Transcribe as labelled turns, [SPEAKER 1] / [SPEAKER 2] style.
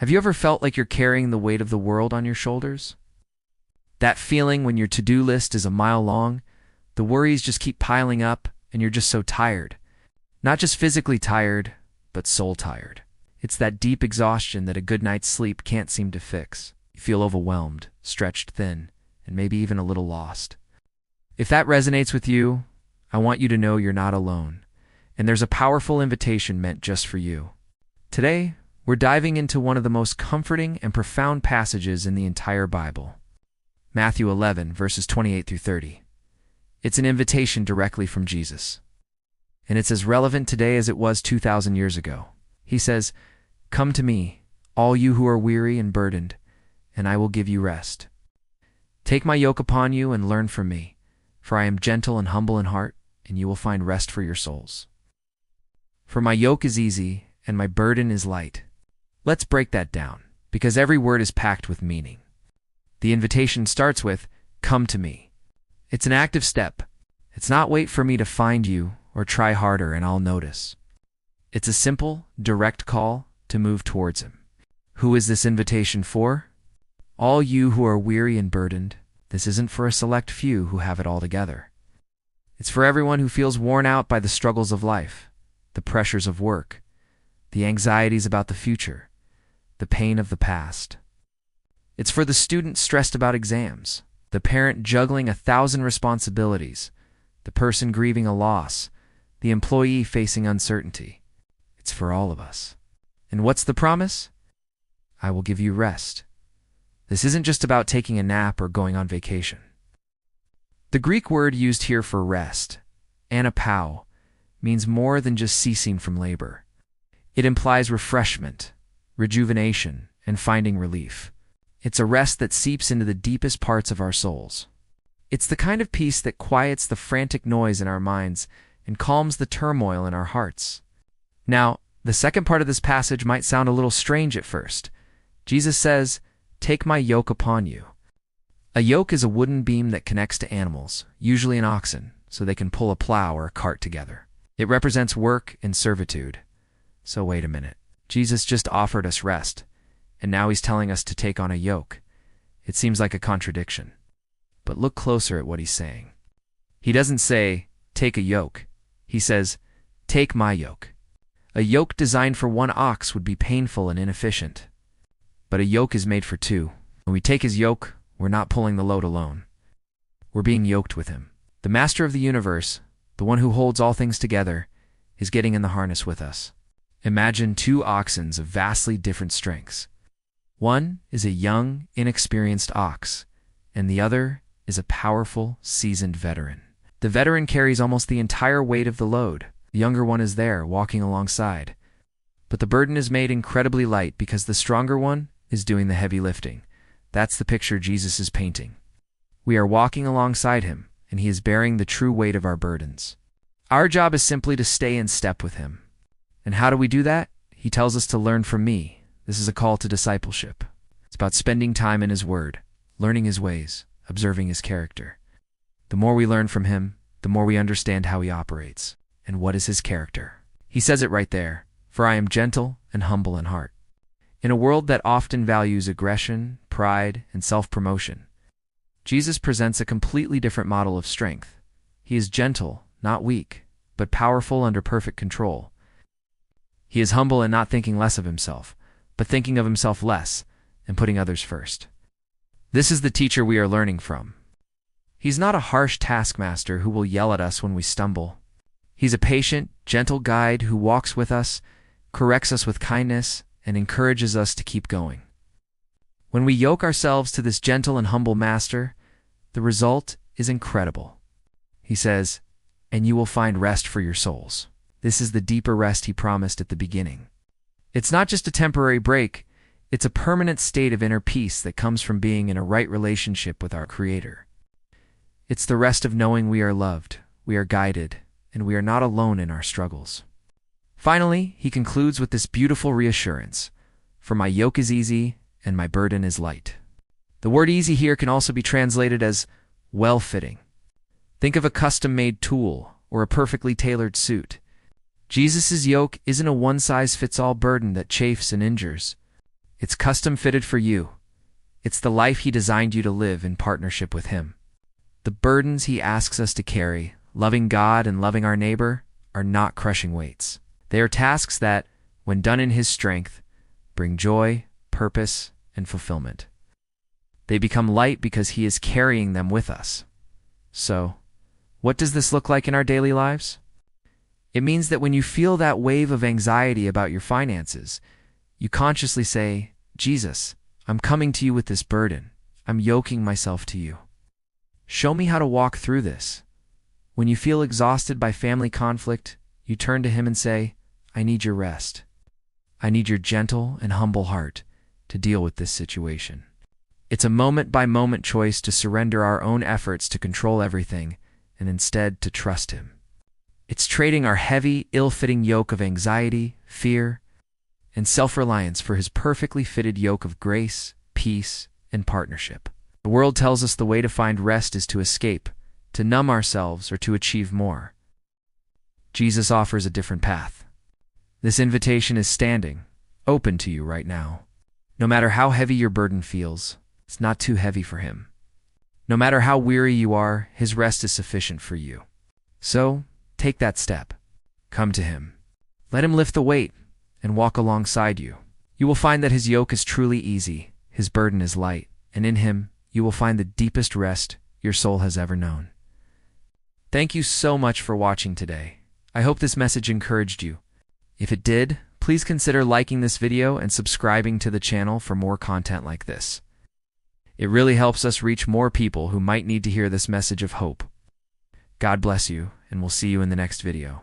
[SPEAKER 1] Have you ever felt like you're carrying the weight of the world on your shoulders? That feeling when your to-do list is a mile long, the worries just keep piling up, and you're just so tired. Not just physically tired, but soul tired. It's that deep exhaustion that a good night's sleep can't seem to fix. You feel overwhelmed, stretched thin, and maybe even a little lost. If that resonates with you, I want you to know you're not alone, and there's a powerful invitation meant just for you. Today, we're diving into one of the most comforting and profound passages in the entire Bible. Matthew 11, verses 28 through 30. It's an invitation directly from Jesus. And it's as relevant today as it was 2,000 years ago. He says, "Come to me, all you who are weary and burdened, and I will give you rest. Take my yoke upon you and learn from me, for I am gentle and humble in heart, and you will find rest for your souls. For my yoke is easy, and my burden is light." Let's break that down, because every word is packed with meaning. The invitation starts with, "Come to me." It's an active step. It's not wait for me to find you or try harder and I'll notice. It's a simple, direct call to move towards him. Who is this invitation for? All you who are weary and burdened. This isn't for a select few who have it all together. It's for everyone who feels worn out by the struggles of life, the pressures of work, the anxieties about the future, the pain of the past. It's for the student stressed about exams, the parent juggling 1,000 responsibilities, the person grieving a loss, the employee facing uncertainty. It's for all of us. And what's the promise? I will give you rest. This isn't just about taking a nap or going on vacation. The Greek word used here for rest, anapau, means more than just ceasing from labor. It implies refreshment, rejuvenation, and finding relief. It's a rest that seeps into the deepest parts of our souls. It's the kind of peace that quiets the frantic noise in our minds and calms the turmoil in our hearts. Now, the second part of this passage might sound a little strange at first. Jesus says, "Take my yoke upon you." A yoke is a wooden beam that connects to animals, usually an oxen, so they can pull a plow or a cart together. It represents work and servitude. So wait a minute. Jesus just offered us rest, and now he's telling us to take on a yoke. It seems like a contradiction. But look closer at what he's saying. He doesn't say, "Take a yoke." He says, "Take my yoke." A yoke designed for one ox would be painful and inefficient. But a yoke is made for two. When we take his yoke, we're not pulling the load alone. We're being yoked with him. The master of the universe, the one who holds all things together, is getting in the harness with us. Imagine two oxen of vastly different strengths. One is a young, inexperienced ox, and the other is a powerful, seasoned veteran. The veteran carries almost the entire weight of the load. The younger one is there, walking alongside. But the burden is made incredibly light because the stronger one is doing the heavy lifting. That's the picture Jesus is painting. We are walking alongside him, and he is bearing the true weight of our burdens. Our job is simply to stay in step with him. And how do we do that? He tells us to learn from me. This is a call to discipleship. It's about spending time in his word, learning his ways, observing his character. The more we learn from him, the more we understand how he operates. And what is his character? He says it right there, "For I am gentle and humble in heart." In a world that often values aggression, pride, and self-promotion, Jesus presents a completely different model of strength. He is gentle, not weak, but powerful under perfect control. He is humble in not thinking less of himself, but thinking of himself less and putting others first. This is the teacher we are learning from. He's not a harsh taskmaster who will yell at us when we stumble. He's a patient, gentle guide who walks with us, corrects us with kindness, and encourages us to keep going. When we yoke ourselves to this gentle and humble master, the result is incredible. He says, "And you will find rest for your souls." This is the deeper rest he promised at the beginning. It's not just a temporary break, it's a permanent state of inner peace that comes from being in a right relationship with our Creator. It's the rest of knowing we are loved, we are guided, and we are not alone in our struggles. Finally, he concludes with this beautiful reassurance, "For my yoke is easy and my burden is light." The word easy here can also be translated as well-fitting. Think of a custom-made tool or a perfectly tailored suit. Jesus' yoke isn't a one-size-fits-all burden that chafes and injures. It's custom fitted for you. It's the life He designed you to live in partnership with Him. The burdens He asks us to carry, loving God and loving our neighbor, are not crushing weights. They are tasks that, when done in His strength, bring joy, purpose, and fulfillment. They become light because He is carrying them with us. So, what does this look like in our daily lives? It means that when you feel that wave of anxiety about your finances, you consciously say, "Jesus, I'm coming to you with this burden. I'm yoking myself to you. Show me how to walk through this." When you feel exhausted by family conflict, you turn to Him and say, "I need your rest. I need your gentle and humble heart to deal with this situation." It's a moment-by-moment choice to surrender our own efforts to control everything and instead to trust Him. It's trading our heavy, ill-fitting yoke of anxiety, fear, and self-reliance for His perfectly fitted yoke of grace, peace, and partnership. The world tells us the way to find rest is to escape, to numb ourselves, or to achieve more. Jesus offers a different path. This invitation is standing, open to you right now. No matter how heavy your burden feels, it's not too heavy for Him. No matter how weary you are, His rest is sufficient for you. So, take that step. Come to Him. Let Him lift the weight and walk alongside you. You will find that His yoke is truly easy, His burden is light, and in Him you will find the deepest rest your soul has ever known. Thank you so much for watching today. I hope this message encouraged you. If it did, please consider liking this video and subscribing to the channel for more content like this. It really helps us reach more people who might need to hear this message of hope. God bless you, and we'll see you in the next video.